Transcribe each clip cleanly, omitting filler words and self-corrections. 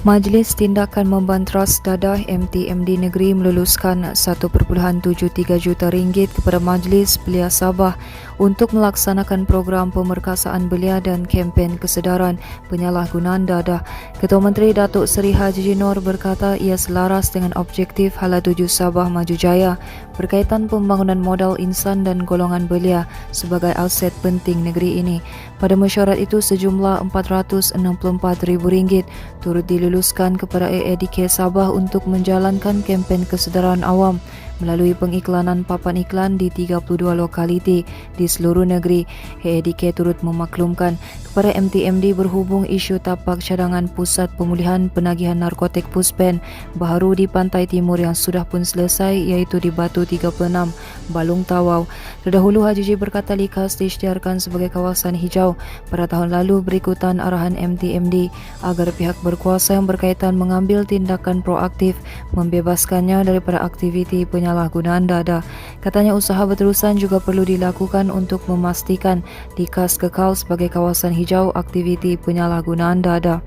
Majlis Tindakan Membantras Dadah MTMD Negeri meluluskan 1.73 juta ringgit kepada Majlis Belia Sabah untuk melaksanakan program pemerkasaan belia dan kempen kesedaran penyalahgunaan dadah. Ketua Menteri Datuk Seri Haji Nur berkata ia selaras dengan objektif Hala Tuju Sabah Maju Jaya berkaitan pembangunan modal insan dan golongan belia sebagai aset penting negeri ini. Pada mesyuarat itu sejumlah RM464,000 turut diluluskan kepada AADK Sabah untuk menjalankan kempen kesedaran awam melalui pengiklanan papan iklan di 32 lokaliti di seluruh negeri. AADK turut memaklumkan kepada MTMD berhubung isu tapak cadangan Pusat Pemulihan Penagihan Narkotik Puspen baharu di Pantai Timur yang sudah pun selesai iaitu di Batu 36, Balung Tawau. Terdahulu Haji berkata likas diisytiharkan sebagai kawasan hijau pada tahun lalu berikutan arahan MTMD agar pihak berkuasa yang berkaitan mengambil tindakan proaktif membebaskannya daripada aktiviti penyalahgunaan dadah. Katanya usaha berterusan juga perlu dilakukan untuk memastikan likas kekal sebagai kawasan hijau aktiviti penyalahgunaan dadah.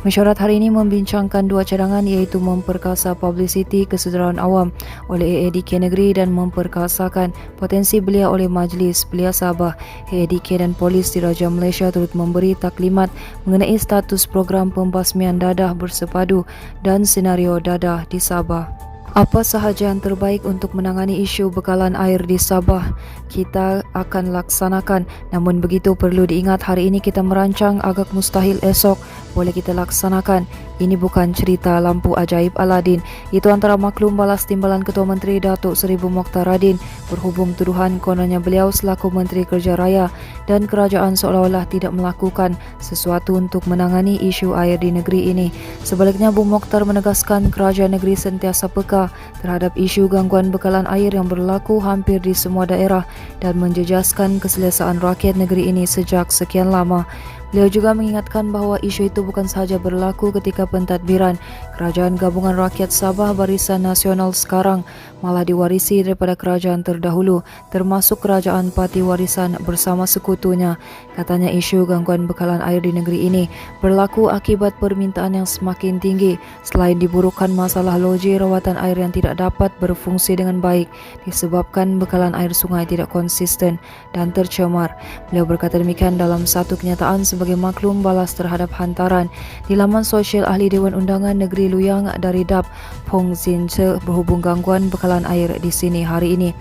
Mesyuarat hari ini membincangkan dua cadangan iaitu memperkasa publicity kesedaran awam oleh AADK Negeri dan memperkasakan potensi belia oleh Majlis Belia Sabah. AADK dan Polis Diraja Malaysia turut memberi taklimat mengenai status program pembasmian dadah bersepadu dan senario dadah di Sabah. Apa sahaja yang terbaik untuk menangani isu bekalan air di Sabah kita akan laksanakan. Namun begitu perlu diingat hari ini kita merancang agak mustahil esok boleh kita laksanakan. Ini bukan cerita lampu ajaib Aladin. Itu antara maklum balas timbalan Ketua Menteri Datuk Seri Mokhtar Radin berhubung tuduhan kononnya beliau selaku Menteri Kerja Raya dan kerajaan seolah-olah tidak melakukan sesuatu untuk menangani isu air di negeri ini. Sebaliknya Mokhtar menegaskan kerajaan negeri sentiasa peka terhadap isu gangguan bekalan air yang berlaku hampir di semua daerah dan menjejaskan keselesaan rakyat negeri ini sejak sekian lama. Beliau juga mengingatkan bahawa isu itu bukan sahaja berlaku ketika pentadbiran Kerajaan Gabungan Rakyat Sabah Barisan Nasional sekarang, malah diwarisi daripada kerajaan terdahulu, termasuk Kerajaan Parti Warisan bersama sekutunya. Katanya isu gangguan bekalan air di negeri ini berlaku akibat permintaan yang semakin tinggi selain diburukkan masalah loji rawatan air yang tidak dapat berfungsi dengan baik disebabkan bekalan air sungai tidak konsisten dan tercemar. Beliau berkata demikian dalam satu kenyataan sebagai maklum balas terhadap hantaran di laman sosial Ahli Dewan Undangan Negeri Luyang dari DAP Pong Zin Che berhubung gangguan bekalan air di sini hari ini.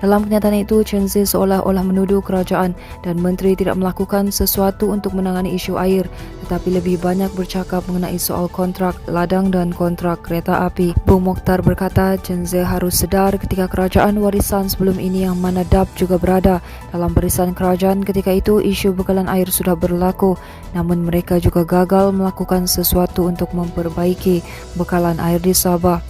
Dalam kenyataan itu, Chen Zi seolah-olah menuduh kerajaan dan menteri tidak melakukan sesuatu untuk menangani isu air, tetapi lebih banyak bercakap mengenai soal kontrak ladang dan kontrak kereta api. Bung Mokhtar berkata, Chen Zi harus sedar ketika kerajaan warisan sebelum ini yang mana DAP juga berada dalam barisan kerajaan ketika itu isu bekalan air sudah berlaku, namun mereka juga gagal melakukan sesuatu untuk memperbaiki bekalan air di Sabah.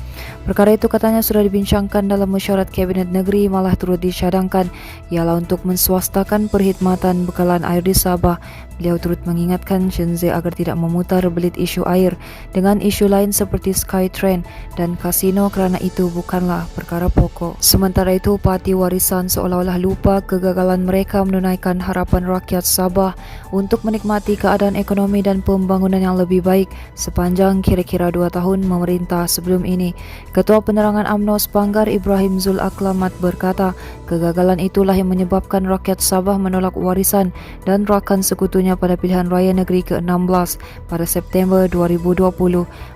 Perkara itu katanya sudah dibincangkan dalam mesyuarat Kabinet Negeri malah turut dicadangkan ialah untuk menswastakan perkhidmatan bekalan air di Sabah. Beliau turut mengingatkan Chen Zi agar tidak memutar belit isu air dengan isu lain seperti Skytrain dan kasino kerana itu bukanlah perkara pokok. Sementara itu, Parti Warisan seolah-olah lupa kegagalan mereka menunaikan harapan rakyat Sabah untuk menikmati keadaan ekonomi dan pembangunan yang lebih baik sepanjang kira-kira 2 tahun memerintah sebelum ini. Ketua Penerangan UMNO Sepanggar Ibrahim Zul Aklamat berkata, kegagalan itulah yang menyebabkan rakyat Sabah menolak warisan dan rakan sekutunya pada pilihan raya negeri ke-16 pada September 2020.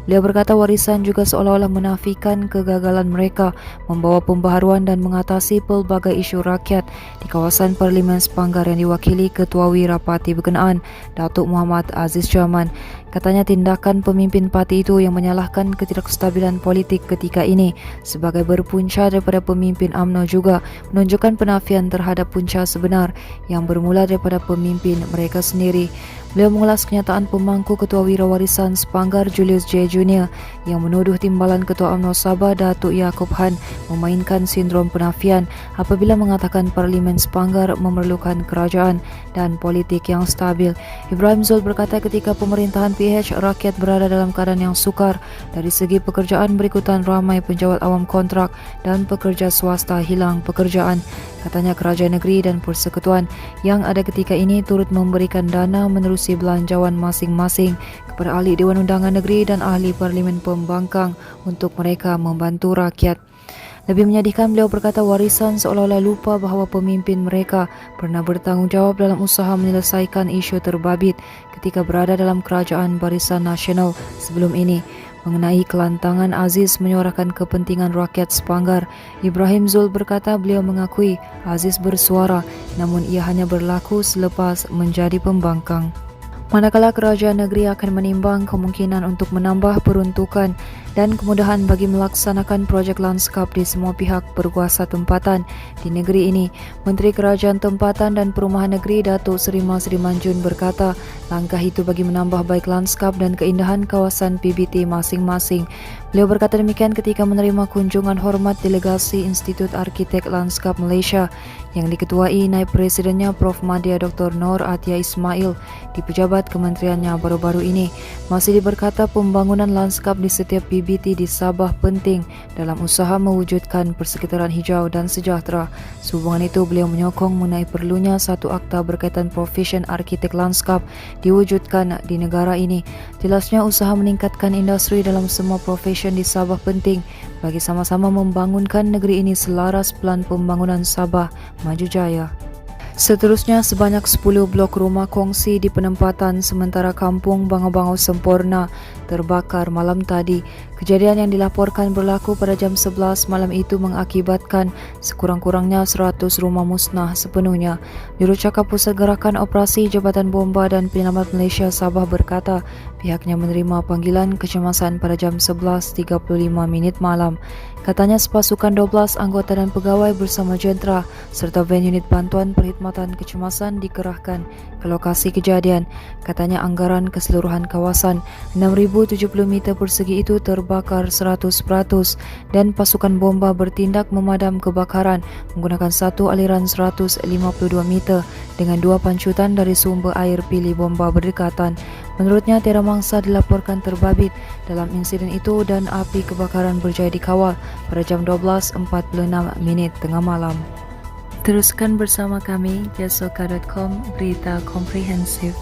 Beliau berkata warisan juga seolah-olah menafikan kegagalan mereka membawa pembaharuan dan mengatasi pelbagai isu rakyat di kawasan Parlimen Sepanggar yang diwakili Ketua Wira Parti berkenaan, Datuk Muhammad Aziz Jaman. Katanya tindakan pemimpin parti itu yang menyalahkan ketidakstabilan politik ketika ini sebagai berpunca daripada pemimpin UMNO juga menunjukkan penafian terhadap punca sebenar yang bermula daripada pemimpin mereka sendiri. Beliau mengulas kenyataan pemangku Ketua Wirawarisan Sepanggar Julius J. Jr. yang menuduh timbalan Ketua UMNO Sabah Datuk Yaakob Han memainkan sindrom penafian apabila mengatakan Parlimen Sepanggar memerlukan kerajaan dan politik yang stabil. Ibrahim Zul berkata ketika pemerintahan PH rakyat berada dalam keadaan yang sukar dari segi pekerjaan berikutan ramai penjawat awam kontrak dan pekerja swasta hilang pekerjaan. Katanya kerajaan negeri dan persekutuan yang ada ketika ini turut memberikan dana menerusi belanjawan masing-masing kepada ahli Dewan Undangan Negeri dan ahli Parlimen Pembangkang untuk mereka membantu rakyat. Lebih menyedihkan, beliau berkata warisan seolah-olah lupa bahawa pemimpin mereka pernah bertanggungjawab dalam usaha menyelesaikan isu terbabit ketika berada dalam kerajaan Barisan Nasional sebelum ini. Mengenai kelantangan Aziz menyuarakan kepentingan rakyat Sepanggar, Ibrahim Zul berkata beliau mengakui Aziz bersuara namun ia hanya berlaku selepas menjadi pembangkang. Manakala kerajaan negeri akan menimbang kemungkinan untuk menambah peruntukan dan kemudahan bagi melaksanakan projek lanskap di semua pihak berkuasa tempatan di negeri ini, Menteri Kerajaan Tempatan dan Perumahan Negeri Datuk Seri Masri Manjun berkata langkah itu bagi menambah baik lanskap dan keindahan kawasan PBT masing-masing. Beliau berkata demikian ketika menerima kunjungan hormat delegasi Institut Arkitek Lanskap Malaysia yang diketuai Naib Presidennya Prof. Madya Dr. Noor Atia Ismail di pejabat kementeriannya baru-baru ini. Masih berkata pembangunan lanskap di setiap PBT di Sabah penting dalam usaha mewujudkan persekitaran hijau dan sejahtera. Sehubungan itu, beliau menyokong mengenai perlunya satu akta berkaitan profesion arkitek lanskap diwujudkan di negara ini. Jelasnya usaha meningkatkan industri dalam semua profesion di Sabah penting bagi sama-sama membangunkan negeri ini selaras pelan pembangunan Sabah Maju Jaya. Seterusnya, sebanyak 10 blok rumah kongsi di penempatan sementara kampung Bangau-Bangau Sempurna terbakar malam tadi. Kejadian yang dilaporkan berlaku pada jam 11 malam itu mengakibatkan sekurang-kurangnya 100 rumah musnah sepenuhnya. Jurucakap Pusat Gerakan Operasi Jabatan Bomba dan Penyelamat Malaysia Sabah berkata pihaknya menerima panggilan kecemasan pada jam 11.35 malam. Katanya sepasukan 12 anggota dan pegawai bersama jentera serta van unit bantuan perkhidmatan kecemasan dikerahkan ke lokasi kejadian. Katanya anggaran keseluruhan kawasan 6,070 meter persegi itu terbakar 100% dan pasukan bomba bertindak memadam kebakaran menggunakan satu aliran 152 meter dengan 2 pancutan dari sumber air pilih bomba berdekatan. Menurutnya tiada mangsa dilaporkan terbabit dalam insiden itu dan api kebakaran berjaya dikawal pada jam 12.46 tengah malam. Teruskan bersama kami, jasoka.com, berita komprehensif.